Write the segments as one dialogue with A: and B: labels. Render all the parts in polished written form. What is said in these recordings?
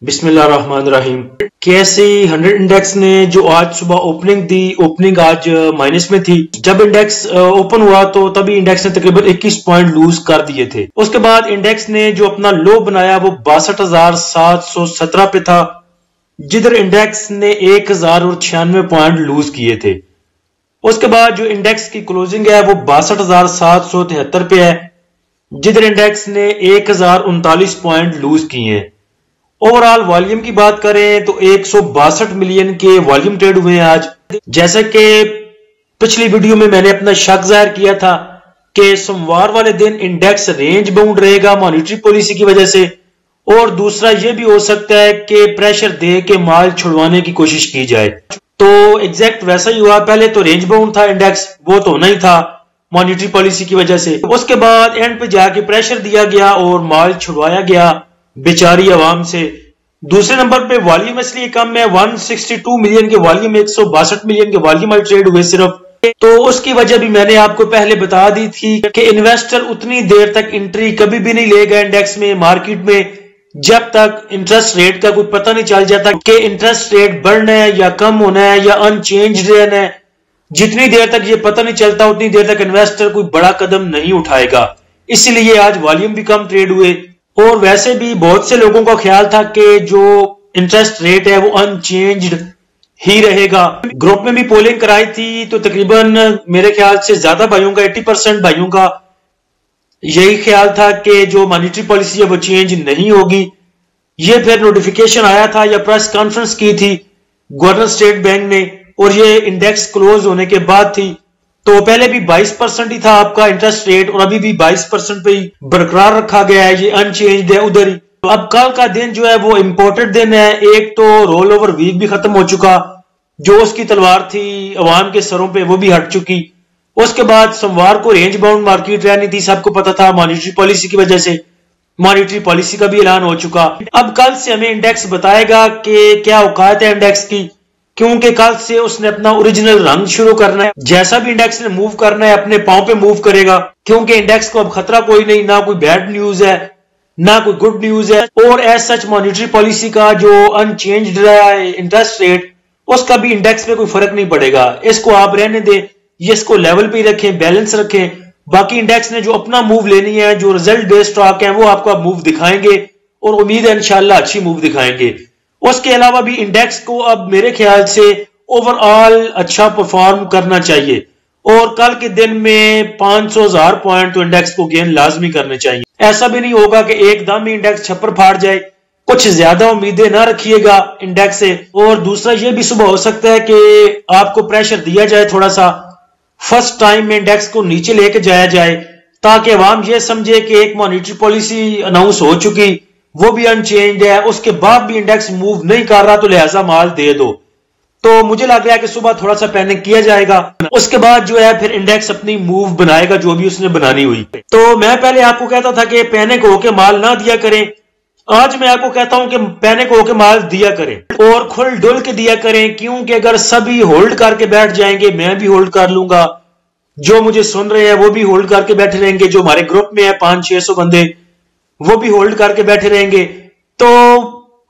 A: बिस्मिल्लाहिर्रहमानिर्रहीम। KSE 100 index ने जो आज सुबह ओपनिंग दी, ओपनिंग आज माइनस में थी। जब इंडेक्स ओपन हुआ तो तभी इंडेक्स ने तकरीबन 21 पॉइंट लूज कर दिए थे। उसके बाद इंडेक्स ने जो अपना लो बनाया वो 62,717 पे था, जिधर इंडेक्स ने 1096 पॉइंट लूज किए थे। उसके बाद जो इंडेक्स की क्लोजिंग है वो 62,773 पे है, जिधर इंडेक्स ने 1039 पॉइंट लूज किए हैं। ओवरऑल वॉल्यूम की बात करें तो 162 मिलियन के वॉल्यूम ट्रेड हुए हैं आज। जैसे कि पिछली वीडियो में मैंने अपना शक जाहिर किया था कि सोमवार वाले दिन इंडेक्स रेंज बाउंड रहेगा मॉनेटरी पॉलिसी की वजह से, और दूसरा यह भी हो सकता है कि प्रेशर दे के माल छुड़वाने की कोशिश की जाए। तो एग्जैक्ट वैसा ही हुआ। पहले तो रेंज बाउंड था इंडेक्स, वो तो होना ही था मॉनेटरी पॉलिसी की वजह से। उसके बाद एंड पे जाके प्रेशर दिया गया और माल छुड़वाया गया बेचारी आवाम से। दूसरे नंबर पे वॉल्यूम इसलिए कम है, 162 मिलियन के वॉल्यूम, 162 मिलियन के वॉल्यूम आज ट्रेड हुए सिर्फ। तो उसकी वजह भी मैंने आपको पहले बता दी थी कि इन्वेस्टर उतनी देर तक एंट्री कभी भी नहीं लेगा इंडेक्स में, मार्केट में, जब तक इंटरेस्ट रेट का कोई पता नहीं चल जाता कि इंटरेस्ट रेट बढ़ना है या कम होना है या अनचेंज रहना है। जितनी देर तक ये पता नहीं चलता उतनी देर तक इन्वेस्टर कोई बड़ा कदम नहीं उठाएगा। इसलिए आज वॉल्यूम भी कम ट्रेड हुए। और वैसे भी बहुत से लोगों का ख्याल था कि जो इंटरेस्ट रेट है वो अनचेंज्ड ही रहेगा। ग्रुप में भी पोलिंग कराई थी तो तकरीबन मेरे ख्याल से ज्यादा भाइयों का, 80% भाइयों का यही ख्याल था कि जो मॉनेटरी पॉलिसी है वो चेंज नहीं होगी। ये फिर नोटिफिकेशन आया था या प्रेस कॉन्फ्रेंस की थी गवर्नर स्टेट बैंक ने, और ये इंडेक्स क्लोज होने के बाद थी। तो पहले भी 22% ही था आपका इंटरेस्ट रेट, और अभी भी 22% पे ही बरकरार रखा गया है, ये अनचेंज्ड है उधर ही। तो अब कल का दिन जो है वो इंपॉर्टेंट दिन है। एक तो रोल ओवर वीक भी खत्म हो चुका, जो उसकी तलवार थी अवाम के सरों पे वो भी हट चुकी। उसके बाद सोमवार को रेंज बाउंड मार्केट रहनी थी, सबको पता था मॉनेटरी पॉलिसी की वजह से। मॉनेटरी पॉलिसी का भी ऐलान हो चुका। अब कल से हमें इंडेक्स बताएगा कि क्या औकात है इंडेक्स की, क्योंकि कल से उसने अपना ओरिजिनल रंग शुरू करना है। जैसा भी इंडेक्स ने मूव करना है अपने पांव पे मूव करेगा, क्योंकि इंडेक्स को अब खतरा कोई नहीं, ना कोई बैड न्यूज है ना कोई गुड न्यूज है। और एज सच मॉनेटरी पॉलिसी का जो अनचेंज्ड रहा है इंटरेस्ट रेट, उसका भी इंडेक्स पे कोई फर्क नहीं पड़ेगा। इसको आप रहने दें, इसको लेवल पे रखें, बैलेंस रखें। बाकी इंडेक्स ने जो अपना मूव लेनी है, जो रिजल्ट बेस्ड स्टॉक है वो आपको मूव दिखाएंगे, और उम्मीद है इंशाल्लाह अच्छी मूव दिखाएंगे। उसके अलावा भी इंडेक्स को अब मेरे ख्याल से ओवरऑल अच्छा परफॉर्म करना चाहिए, और कल के दिन में 500,000 पॉइंट तो इंडेक्स को गेन लाजमी करने चाहिए। ऐसा भी नहीं होगा कि एकदम ही इंडेक्स छप्पर फाड़ जाए। कुछ ज्यादा उम्मीदें ना रखिएगा इंडेक्स से। और दूसरा ये भी सुबह हो सकता है कि आपको प्रेशर दिया जाए थोड़ा सा, फर्स्ट टाइम में इंडेक्स को नीचे लेके जाया जाए, ताकि अवाम ये समझे कि एक मॉनेटरी पॉलिसी अनाउंस हो चुकी, वो भी अनचेंज्ड है, उसके बाद भी इंडेक्स मूव नहीं कर रहा, तो लिहाजा माल दे दो। तो मुझे लग रहा है कि सुबह थोड़ा सा पैनिक किया जाएगा, उसके बाद जो है फिर इंडेक्स अपनी मूव बनाएगा जो भी उसने बनानी हुई। तो मैं पहले आपको कहता था कि पैनिक होके माल ना दिया करें, आज मैं आपको कहता हूं कि पैनिक होके माल दिया करें, और खुल डुल के दिया करें। क्योंकि अगर सभी होल्ड करके बैठ जाएंगे, मैं भी होल्ड कर लूंगा, जो मुझे सुन रहे हैं वो भी होल्ड करके बैठे रहेंगे, जो हमारे ग्रुप में है 500-600 बंदे वो भी होल्ड करके बैठे रहेंगे, तो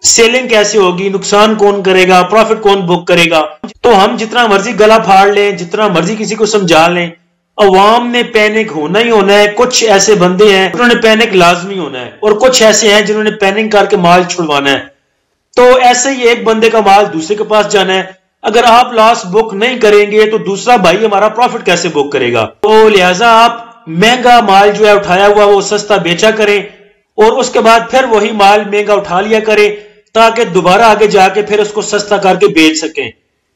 A: सेलिंग कैसे होगी, नुकसान कौन करेगा, प्रॉफिट कौन बुक करेगा। तो हम जितना मर्जी गला फाड़ लें, जितना मर्जी किसी को समझा लें, अवाम ने पैनिक होना ही होना है। कुछ ऐसे बंदे हैं जिन्होंने पैनिक लाजमी होना है, और कुछ ऐसे हैं जिन्होंने पैनिक करके माल छुड़वाना है। तो ऐसे ही एक बंदे का माल दूसरे के पास जाना है। अगर आप लॉस बुक नहीं करेंगे तो दूसरा भाई हमारा प्रॉफिट कैसे बुक करेगा। तो लिहाजा आप महंगा माल जो है उठाया हुआ वो सस्ता बेचा करें, और उसके बाद फिर वही माल महंगा उठा लिया करें, ताकि दोबारा आगे जाके फिर उसको सस्ता करके बेच सकें।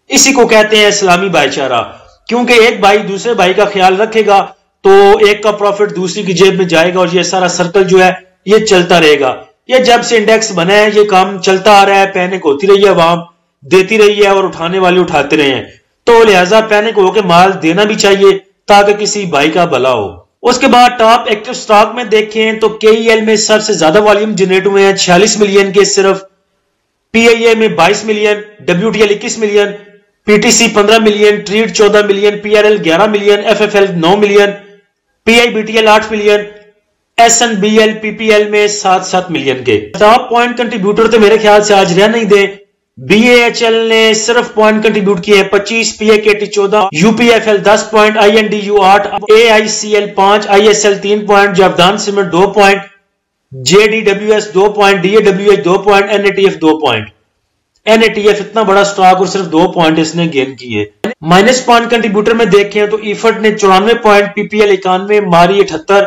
A: इसी को कहते हैं इस्लामी भाईचारा। क्योंकि एक भाई दूसरे भाई का ख्याल रखेगा तो एक का प्रॉफिट दूसरी की जेब में जाएगा, और ये सारा सर्कल जो है ये चलता रहेगा। ये जब से इंडेक्स बना है ये काम चलता आ रहा है। पैनिक होती रही है, अवाम देती रही है, और उठाने वाले उठाते रहे हैं। तो लिहाजा पैनिक होकर माल देना भी चाहिए ताकि किसी भाई का भला हो। उसके बाद टॉप एक्टिव स्टॉक में देखें तो केईएल में सबसे ज्यादा वॉल्यूम जनरेट हुए हैं 46 मिलियन के सिर्फ, पीआईए में 22 million, WTL 21 million, PTC 15 million, Treet 14 million, PRL 11 million, FFL 9 million, PIBTL 8 million, SNBL PPL में 7-7 मिलियन के। टॉप पॉइंट कंट्रीब्यूटर तो मेरे ख्याल से आज रह नहीं दे। BAHL ने सिर्फ पॉइंट कंट्रीब्यूट किए हैं 25, PAKT 14, UPFL 10 point, INDU 8, AICL 5, ISL 3 point, Javedan cement 2 point, JDWS 2 point, DAWH 2 point, NATF 2 point. NATF इतना बड़ा स्टॉक और सिर्फ 2 पॉइंट इसने गेन किए। माइनस पॉइंट कंट्रीब्यूटर में देखें तो इफर्ट ने 94 पॉइंट, PPL 91, मारी 78,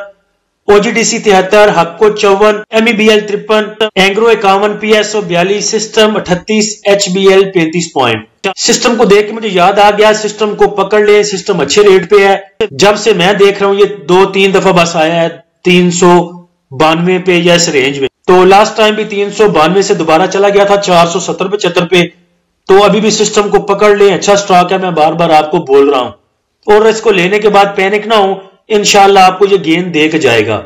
A: OGDC 73, हक्को 54, MEBL 53, Engro 51, PSO 42, system 38, HBL 35 point. System को देख के मुझे याद आ गया, सिस्टम को पकड़ ले, सिस्टम अच्छे रेट पे है। जब से मैं देख रहा हूं ये 2-3 दफा बस आया है 392 पे या इस रेंज में। तो लास्ट टाइम भी 392 से दोबारा चला गया था 470-75 पे। तो अभी भी सिस्टम को पकड़ ले, अच्छा स्टॉक है, मैं बार बार आपको बोल रहा हूं। और इसको लेने के बाद पैनिक ना हो, इंशाल्लाह आपको ये गेन देख जाएगा।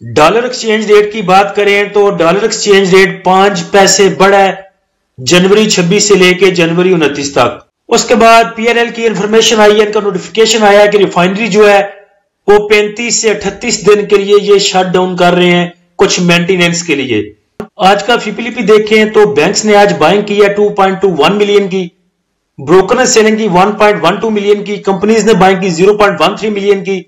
A: डॉलर एक्सचेंज रेट की बात करें तो डॉलर एक्सचेंज रेट 5 पैसे बढ़ा है जनवरी 26 से लेके जनवरी 29 तक। उसके बाद PNL की इंफॉर्मेशन आई है, इनका नोटिफिकेशन आया कि रिफाइनरी जो है वो 35 से 38 दिन के लिए ये शट डाउन कर रहे हैं कुछ मेंटेनेंस के लिए। आज का FIPLP देखें तो बैंक्स ने आज बाइंग की है 2.21 मिलियन की, ब्रोकर ने सेलिंग की 1.12 मिलियन की, कंपनीज ने बाइंग की 0.13 मिलियन की,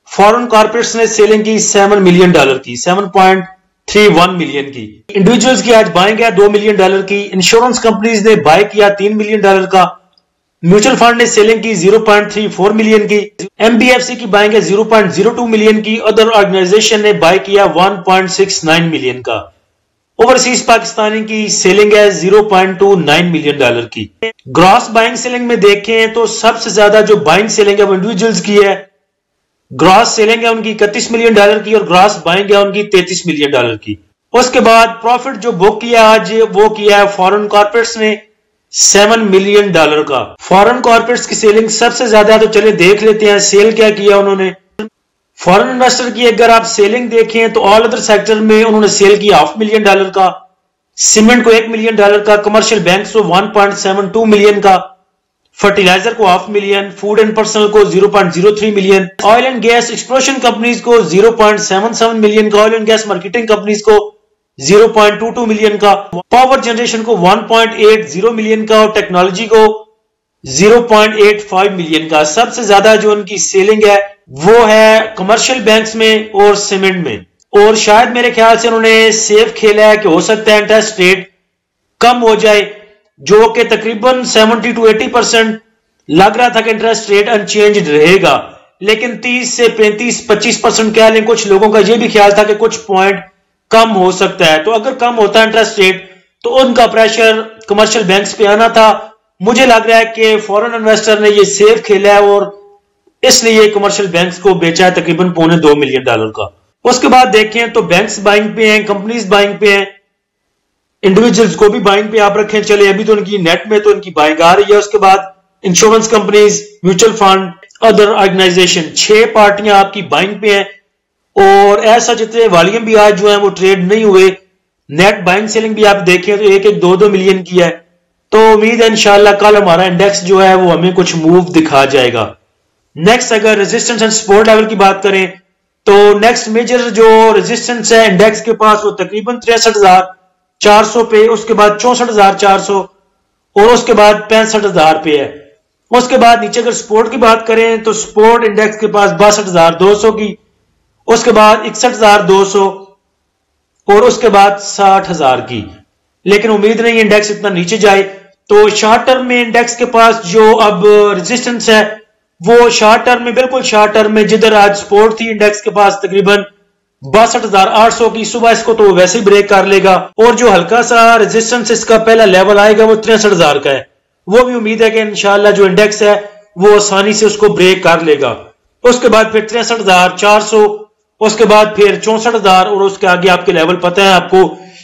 A: फॉरेन कॉर्पोरेट्स ने सेलिंग की $7 मिलियन की, 7.31 मिलियन की। इंडिविजुअल्स की आज बाइंग है $2 मिलियन की। इंश्योरेंस कंपनीज ने बाय किया $3 मिलियन का। म्यूचुअल फंड ने सेलिंग की 0.34 मिलियन की। MBFC की बाइंग है 0.02 मिलियन की। अदर ऑर्गेनाइजेशन ने बाय किया 1.69 मिलियन का। ओवरसीज पाकिस्तानी की सेलिंग है $0.29 मिलियन की। ग्रॉस बाइंग सेलिंग में देखें तो सबसे ज्यादा जो बाइंग सेलिंग है वो इंडिविजुअल्स की है। ग्रॉस सेलिंग है उनकी $31 मिलियन की और ग्रॉस बाइंग है उनकी $33 मिलियन की। उसके बाद प्रॉफिट जो बुक किया आज वो किया है फॉरेन कॉर्पोरेट्स ने $7 मिलियन का। फॉरेन कॉर्पोरेट्स की सेलिंग सबसे ज्यादा, तो चले देख लेते हैं सेल क्या किया उन्होंने। फॉरेन इन्वेस्टर की अगर आप सेलिंग देखें तो ऑल अदर सेक्टर में उन्होंने सेल किया $500 मिलियन का, सीमेंट को $1 मिलियन का, कमर्शियल बैंक को 1.72 मिलियन का, फर्टिलाइजर को $500,000 मिलियन, फूड एंड पर्सनल को 0.03 million, oil and gas exploration companies को 0.77 मिलियन का, oil and gas marketing companies को 0.22 मिलियन का, पावर जनरेशन को 1.80 मिलियन का और टेक्नोलॉजी को 0.85 मिलियन का। सबसे ज्यादा जो उनकी सेलिंग है वो है कमर्शियल बैंक्स में और सीमेंट में। और शायद मेरे ख्याल से उन्होंने सेफ खेला है कि हो सकता है इंटरेस्ट रेट कम हो जाए, जो कि तकरीबन 70 to 80% लग रहा था कि इंटरेस्ट रेट अनचेंज रहेगा, लेकिन 30 से 35-25% कह लें। कुछ लोगों का यह भी ख्याल था कि कुछ पॉइंट कम हो सकता है। तो अगर कम होता है इंटरेस्ट रेट तो उनका प्रेशर कमर्शियल बैंक्स पे आना था। मुझे लग रहा है कि फॉरेन इन्वेस्टर ने ये सेफ खेला है और इसलिए कमर्शियल बैंक्स को बेचा है तकरीबन $2.25 मिलियन का। उसके बाद देखें तो बैंक्स बाइंग पे हैं, कंपनीज बाइंग पे हैं, इंडिविजुअल्स को भी बाइंग पे आप रखें चले। अभी तो उनकी नेट में तो उनकी बाइंग आ रही है। उसके बाद insurance companies, mutual fund, other organisation, 6 पार्टियां आपकी बाइंग पे हैं। और ऐसा जितने वॉल्यूम भी आज जो है वो ट्रेड नहीं हुए। नेट बाइंग सेलिंग भी आप देखें तो 1-2 मिलियन की है। तो उम्मीद है इंशाल्लाह कल हमारा इंडेक्स जो है वो हमें कुछ मूव दिखा जाएगा। नेक्स्ट अगर रेजिस्टेंस एंड सपोर्ट लेवल की बात करें तो नेक्स्ट मेजर जो रेजिस्टेंस है इंडेक्स के पास वो तकरीबन 63,400 पे, उसके बाद 64,400 और उसके बाद 65,000 पे है। उसके बाद नीचे अगर सपोर्ट की बात करें तो सपोर्ट इंडेक्स के पास 62,200 की, उसके बाद 61,200 और उसके बाद 60,000 की। लेकिन उम्मीद नहीं इंडेक्स इतना नीचे जाए। तो शॉर्ट टर्म में इंडेक्स के पास जो अब रेजिस्टेंस है वो शॉर्ट टर्म में, बिल्कुल शॉर्ट टर्म में, जिधर आज सपोर्ट थी इंडेक्स के पास तकरीबन 62,800 की, सुबह इसको तो वैसे ही ब्रेक कर लेगा। और जो हल्का सा रेजिस्टेंस इसका पहला लेवल आएगा वो 63,000 का है। वो भी उम्मीद है कि इंशाल्लाह जो इंडेक्स है वो आसानी से उसको ब्रेक कर लेगा। उसके बाद फिर 63,400, उसके बाद फिर 64,000 और उसके आगे आपके लेवल पता है आपको,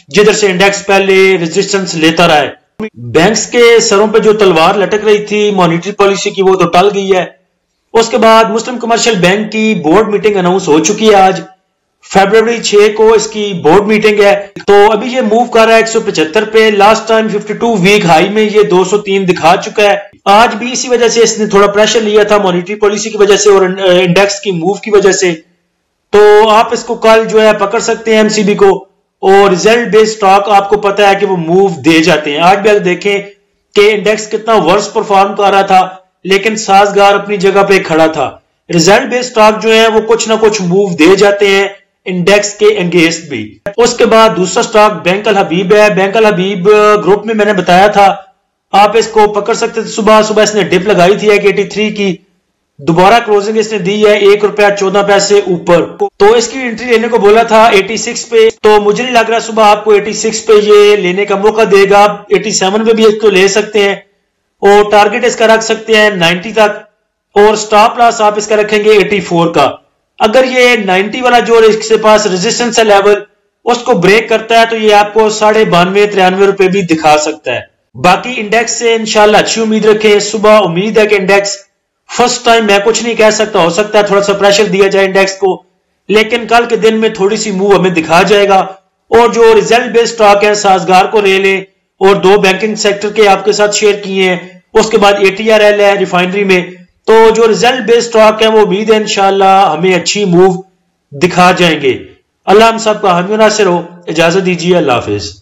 A: जिधर से इंडेक्स पहले रेजिस्टेंस लेता रहा है। बैंक्स के सरों पे जो तलवार लटक रही थी मॉनेटरी पॉलिसी की वो तो टल गई है। उसके बाद मुस्लिम कमर्शियल बैंक की बोर्ड मीटिंग अनाउंस हो चुकी है। आज फरवरी 6 को इसकी बोर्ड मीटिंग है। तो अभी ये मूव कर रहा है 175 पे। लास्ट टाइम 52 वीक हाई में ये 203 दिखा चुका है। आज भी इसी वजह से इसने थोड़ा प्रेशर लिया था मॉनेटरी पॉलिसी की वजह से और इंडेक्स की मूव की वजह से। तो आप इसको कल जो है पकड़ सकते हैं एमसीबी को, और रिजल्ट बेस्ड स्टॉक आपको पता है कि वो मूव दे जाते हैं। आज भी अगर देखें कि इंडेक्स कितना वर्स परफॉर्म कर रहा था, लेकिन साजगार अपनी जगह पे खड़ा था। रिजल्ट बेस्ड स्टॉक जो है वो कुछ ना कुछ मूव दे जाते हैं इंडेक्स के अगेंस्ट भी। उसके बाद दूसरा स्टॉक बैंक अल हबीब है। बैंक अल हबीब ग्रुप में मैंने बताया था आप इसको पकड़ सकते थे। सुबह सुबह इसने डिप लगाई थी 83 की, दोबारा क्लोजिंग इसने दी है ₹1.14 ऊपर, तो इसकी एंट्री लेने को बोला था 86 पे। तो मुझे नहीं लग रहा सुबह आपको 86 पे ये लेने का मौका देगा। आप 87 पे भी इसको ले सकते हैं, और टारगेट इसका रख सकते हैं 90 तक, और स्टॉप लॉस आप इसका रखेंगे 84 का। अगर ये 90 वाला जो इसके पास रेजिस्टेंस है लेवल, उसको ब्रेक करता है तो ये आपको 92-93 रुपए भी दिखा सकता है। बाकी इंडेक्स से इंशाल्लाह अच्छी उम्मीद रखें। सुबह उम्मीद है कि इंडेक्स फर्स्ट टाइम, मैं कुछ नहीं कह सकता, हो सकता है थोड़ा सा प्रेशर दिया जाए इंडेक्स को, लेकिन कल के दिन में थोड़ी सी मूव हमें दिखा जाएगा। और जो रिजल्ट बेस्ड स्टॉक है साजगार को ले लें, और 2 बैंकिंग सेक्टर के आपके साथ शेयर किए हैं, उसके बाद ATRL है रिफाइनरी में। तो जो रिजल्ट बेस्ड स्टॉक है वो उम्मीद है इंशाल्लाह हमें अच्छी मूव दिखा जाएंगे। अल्लाह हम सब का हामी नासिर हो। इजाजत दीजिए, अल्लाह हाफिज।